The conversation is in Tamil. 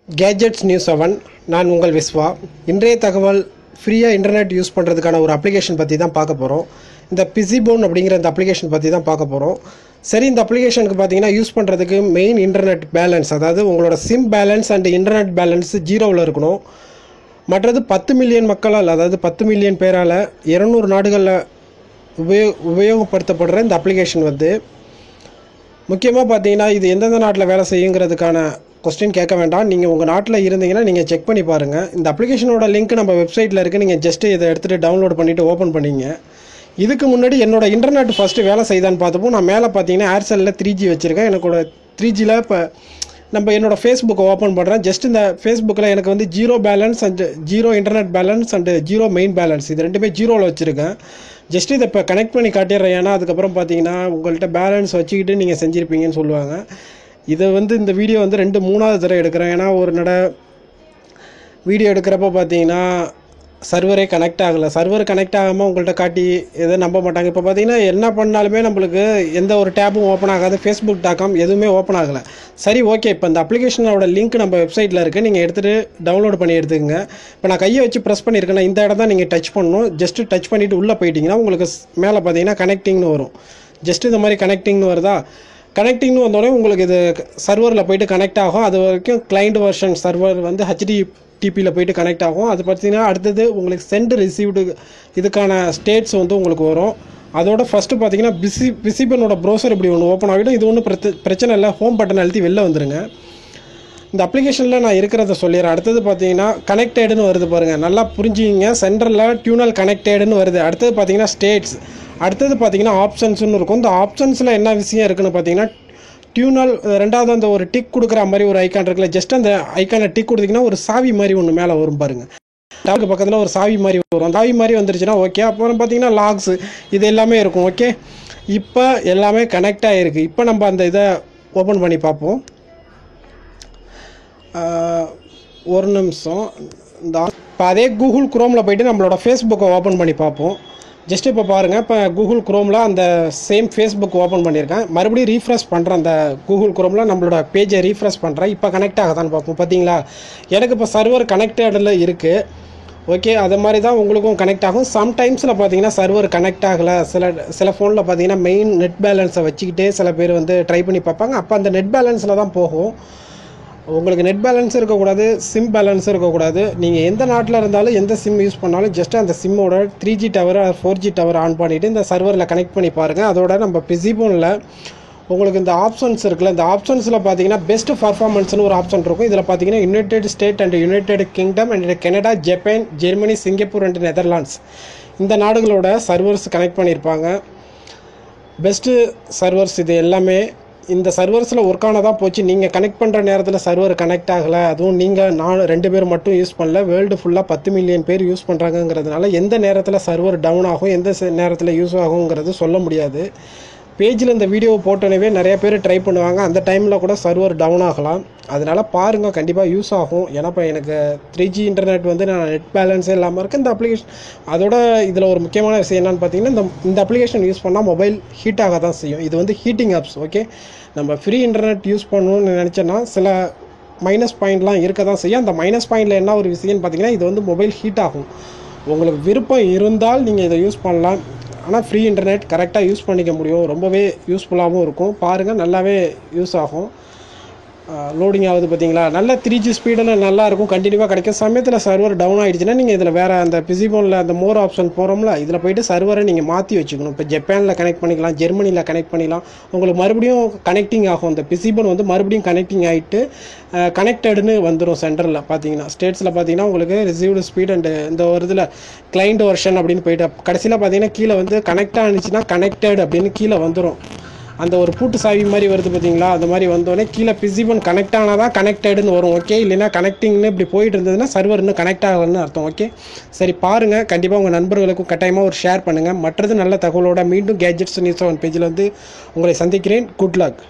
கேஜெட்ஸ் நியூஸ் 7 நான் உங்கள் விஸ்வா. இன்றைய தகவல் ஃப்ரீயாக இன்டர்நெட் யூஸ் பண்ணுறதுக்கான ஒரு அப்ளிகேஷன் பற்றி தான் பார்க்க போகிறோம். இந்த பிசிபோன் அப்படிங்கிற இந்த அப்ளிகேஷன் பற்றி தான் பார்க்க போகிறோம். சரி, இந்த அப்ளிகேஷனுக்கு பார்த்தீங்கன்னா யூஸ் பண்ணுறதுக்கு மெயின் இன்டர்நெட் பேலன்ஸ், அதாவது உங்களோட SIM balance and internet balance 0ல் இருக்கணும். மற்றது 10 மில்லியன் மக்களால், அதாவது 10 மில்லியன் பேரால் 200 நாடுகளில் உபயோகப்படுத்தப்படுற இந்த அப்ளிகேஷன் முக்கியமாக பார்த்தீங்கன்னா இது எந்தெந்த நாட்டில் வேலை செய்யுங்கிறதுக்கான கொஸ்டின் கேட்க வேண்டாம். நீங்கள் உங்கள் நாட்டில் இருந்தீங்கன்னா நீங்கள் செக் பண்ணி பாருங்கள். இந்த அப்ளிகேஷனோட லிங்க் நம்ம வெப்சைட்டில் இருக்குது. நீங்கள் ஜஸ்ட்டு இதை எடுத்துகிட்டு டவுன்லோட் பண்ணிவிட்டு ஓப்பன் பண்ணிங்க. இதுக்கு முன்னாடி என்னோட இன்டர்நெட் ஃபஸ்ட்டு வேலை செய்தான்னு பார்த்தப்போ நான் மேலே பார்த்தீங்கன்னா ஏர்செல்லில் 3G வச்சுருக்கேன். எனக்கோட 3Gயில் இப்போ நம்ம என்னோடய ஃபேஸ்புக்கை ஓப்பன் பண்ணுறேன். ஜஸ்ட் இந்த ஃபேஸ்புக்கில் எனக்கு 0 balance and 0 internet balance and 0 main balance, இது ரெண்டுமே 0ல் வச்சுருக்கேன். ஜஸ்ட் இதை இப்போ கனெக்ட் பண்ணி காட்டிடுறேன். ஏன்னா அதுக்கப்புறம் பார்த்தீங்கன்னா உங்கள்கிட்ட பேலன்ஸ் வச்சுக்கிட்டு நீங்கள் செஞ்சுருப்பீங்கன்னு சொல்லுவாங்க. இதை இந்த வீடியோ 2-3வது தடவை எடுக்கிறேன். ஏன்னா ஒரு வீடியோ எடுக்கிறப்ப பார்த்தீங்கன்னா சர்வரே கனெக்ட் ஆகலை. சர்வர் கனெக்ட் ஆகாமல் உங்கள்கிட்ட காட்டி எதை நம்ப மாட்டாங்க. இப்போ பார்த்தீங்கன்னா என்ன பண்ணாலுமே நம்மளுக்கு எந்த ஒரு டேப்பும் ஓப்பன் ஆகாது. facebook.com எதுவுமே ஓப்பன் ஆகலை. சரி, ஓகே. இப்போ இந்த அப்ளிகேஷனோட லிங்க் நம்ம வெப்சைட்டில் இருக்குது. நீங்கள் எடுத்துகிட்டு டவுன்லோட் பண்ணி எடுத்துக்கங்க. இப்போ நான் கையை வச்சு ப்ரெஸ் பண்ணியிருக்கேன்னா இந்த இடம் தான் நீங்கள் டச் பண்ணணும். ஜஸ்ட்டு டச் பண்ணிவிட்டு உள்ளே போயிட்டீங்கன்னா உங்களுக்கு மேலே பார்த்தீங்கன்னா கனெக்டிங்னு வரும். ஜஸ்ட்டு இந்த மாதிரி கனெக்டிங்னு வருதா? கனெக்டிங்னு வந்தோடனே உங்களுக்கு இது சர்வரில் போய்ட்டு கனெக்ட் ஆகும். அது வரைக்கும் கிளைண்ட் வெர்ஷன் சர்வர் HTTPயில் போய்ட்டு கனெக்ட் ஆகும். அது பார்த்தீங்கன்னா அடுத்தது உங்களுக்கு சென்ட் ரிசீவ்டு இதுக்கான ஸ்டேட்ஸ் உங்களுக்கு வரும். அதோட ஃபஸ்ட்டு பார்த்தீங்கன்னா பிசிபனோட ப்ரௌசர் இப்படி ஒன்று ஓப்பன் ஆகிடும். இது ஒன்றும் பிரச்சனை இல்லை. ஹோம் பட்டன் அழுத்தி வெளில வந்துடுங்க. இந்த அப்ளிகேஷனில் நான் இருக்கிறத சொல்லிடுறேன். அடுத்தது பார்த்தீங்கன்னா கனெக்டடுன்னு வருது பாருங்கள், நல்லா புரிஞ்சுக்கிங்க. சென்டரில் டியூனல் கனெக்டடுன்னு வருது. அடுத்தது பார்த்தீங்கன்னா ஸ்டேட்ஸ், அடுத்தது பார்த்தீங்கன்னா ஆப்ஷன்ஸ்னு இருக்கும். இந்த ஆப்ஷன்ஸில் என்ன விஷயம் இருக்குன்னு பார்த்தீங்கன்னா டியூனல், ரெண்டாவது அந்த ஒரு டிக் கொடுக்குற மாதிரி ஒரு ஐக்கான் இருக்குல்ல, ஜஸ்ட் அந்த ஐக்கானை டிக் கொடுத்தீங்கன்னா ஒரு சாவி மாதிரி ஒன்று மேலே வரும் பாருங்கள். டாக்கு பக்கத்தில் ஒரு சாவி மாதிரி வரும். அந்த சாவி மாதிரி வந்துருச்சுன்னா ஓகே. அப்புறம் பார்த்தீங்கன்னா லாக்ஸ் இது எல்லாமே இருக்கும். ஓகே, இப்போ எல்லாமே கனெக்ட் ஆகிருக்கு. இப்போ நம்ம அந்த இதை ஓப்பன் பண்ணி பார்ப்போம். ஒரு நிமிஷம். இப்போ அதே கூகுள் குரோமில் போய்ட்டு நம்மளோட ஃபேஸ்புக்கை ஓப்பன் பண்ணி பார்ப்போம். ஜஸ்ட் இப்போ பாருங்கள், இப்போ கூகுள் குரோமில் அந்த சேம் ஃபேஸ்புக் ஓப்பன் பண்ணியிருக்கேன். மறுபடியும் ரீஃப்ரெஷ் பண்ணுறேன். அந்த கூகுள் குரோமில் நம்மளோட பேஜை ரீஃப்ரெஷ் பண்ணுறேன். இப்போ கனெக்ட் ஆகதான்னு பார்ப்போம். பார்த்தீங்களா, எனக்கு இப்போ சர்வர் கனெக்டடில் இருக்குது. ஓகே, அது மாதிரி தான் உங்களுக்கும் கனெக்ட் ஆகும். சம்டைம்ஸில் பார்த்தீங்கன்னா சர்வர் கனெக்ட் ஆகலை. சில ஃபோனில் பார்த்தீங்கன்னா மெயின் நெட் பேலன்ஸை வச்சுக்கிட்டே சில பேர் ட்ரை பண்ணி பார்ப்பாங்க. அப்போ அந்த நெட் பேலன்ஸில் தான் போகும். உங்களுக்கு நெட் பேலன்ஸ் இருக்கக்கூடாது, சிம் பேலன்ஸ் இருக்கக்கூடாது. நீங்கள் எந்த நாட்டில் இருந்தாலும் எந்த சிம் யூஸ் பண்ணாலும் ஜஸ்ட் அந்த சிம்மோட 3G tower 4G tower on பண்ணிவிட்டு இந்த சர்வரில் கனெக்ட் பண்ணி பாருங்கள். அதோட நம்ம பிசிபோனில் உங்களுக்கு இந்த ஆப்ஷன்ஸ் இருக்குல்ல, இந்த ஆப்ஷன்ஸில் பார்த்தீங்கன்னா பெஸ்ட் பர்ஃபார்மன்ஸ்னு ஒரு ஆப்ஷன் இருக்கும். இதில் பார்த்தீங்கன்னா United state and United kingdom and Canada, Japan, Germany, Singapore and Netherlands இந்த நாடுகளோட சர்வர்ஸ் கனெக்ட் பண்ணியிருப்பாங்க. பெஸ்ட்டு சர்வர்ஸ் இது எல்லாமே இந்த சர்வர்ஸில் ஒர்க் ஆனதாக போச்சு. நீங்கள் கனெக்ட் பண்ணுற நேரத்தில் சர்வர் கனெக்ட் ஆகலை. அதுவும் நான் 2 பேர் மட்டும் யூஸ் பண்ணல, வேர்ல்டு ஃபுல்லாக 10 மில்லியன் பேர் யூஸ் பண்ணுறாங்கிறதுனால எந்த நேரத்தில் சர்வர் டவுன் ஆகும், எந்த நேரத்தில் யூஸ் ஆகுங்கிறது சொல்ல முடியாது. பேஜில் இந்த வீடியோவை போட்டோன்னே நிறைய பேர் ட்ரை பண்ணுவாங்க. அந்த டைமில் கூட சர்வர் டவுன் ஆகலாம். அதனால் பாருங்கள், கண்டிப்பாக யூஸ் ஆகும். ஏன்னா இப்போ எனக்கு 3G இன்டர்நெட் நான் நெட் பேலன்ஸே இல்லாமல் இருக்குது. இந்த அப்ளிகேஷன் அதோட இதில் ஒரு முக்கியமான விஷயம் என்னென்னு பார்த்தீங்கன்னா இந்த அப்ளிகேஷன் யூஸ் பண்ணால் மொபைல் ஹீட் ஆக தான் செய்யும். இது ஹீட்டிங் ஆப்ஸ். ஓகே, நம்ம ஃப்ரீ இன்டர்நெட் யூஸ் பண்ணணும்னு நினச்சோன்னா சில மைனஸ் பாயிண்ட்லாம் இருக்க தான் செய்யும். அந்த மைனஸ் பாயிண்டில் என்ன ஒரு விஷயம்னு பார்த்தீங்கன்னா இது மொபைல் ஹீட் ஆகும். உங்களுக்கு விருப்பம் இருந்தால் நீங்கள் இதை யூஸ் பண்ணலாம். ஆனால் ஃப்ரீ இன்டர்நெட் கரெக்டாக யூஸ் பண்ணிக்க முடியும். ரொம்பவே யூஸ்ஃபுல்லாகவும் இருக்கும். பாருங்கள், நல்லாவே யூஸ் ஆகும். லோடிங் ஆகுது பார்த்தீங்களா, நல்ல 3G ஸ்பீடில் நல்லாயிருக்கும், கண்டினியூவாக கிடைக்கும். சமயத்தில் சர்வர் டவுன் ஆகிடுச்சுன்னா நீங்கள் இதில் வேறு அந்த பிசிபோனில் அந்த மோர் ஆப்ஷன் போகிறோம்ல, இதில் போய்ட்டு சர்வரை நீங்கள் மாற்றி வச்சுக்கணும். இப்போ ஜப்பானில் கனெக்ட் பண்ணிக்கலாம், ஜெர்மனியில் கனெக்ட் பண்ணிக்கலாம். உங்களுக்கு மறுபடியும் கனெக்டிங் ஆகும். இந்த பிசிபோன் மறுபடியும் கனெக்டிங் ஆகிட்டு கனெக்டடுன்னு வந்துடும். சென்டரில் பார்த்தீங்கன்னா ஸ்டேட்ஸில் பார்த்தீங்கன்னா உங்களுக்கு ரிசீவ்டு ஸ்பீட் அண்ட் இந்த ஒரு இதில் கிளைண்ட் வெர்ஷன் அப்படின்னு போய்ட்டு கடைசியில் பார்த்தீங்கன்னா கீழே கனெக்ட் ஆனிச்சுன்னா கனெக்டட் அப்படின்னு கீழே வந்துடும். அந்த ஒரு பூட்டு சாவி மாதிரி வருது பார்த்தீங்களா, அந்த மாதிரி வந்தோடனே கீழே பிசிபன் கனெக்ட் ஆனால் தான் கனெக்டடுன்னு வரும். ஓகே, இல்லைன்னா கனெக்டிங்னு இப்படி போயிட்டு இருந்ததுன்னா சர்வர் இன்னும் கனெக்ட் ஆகலன்னு அர்த்தம். ஓகே, சரி பாருங்கள், கண்டிப்பாக உங்கள் நண்பர்களுக்கும் கட்டாயமாக ஒரு ஷேர் பண்ணுங்கள். மற்றது நல்ல தகவலோட மீண்டும் கேஜெட்ஸ் நியூஸ் 7 பேஜில் உங்களை சந்திக்கிறேன். Good luck.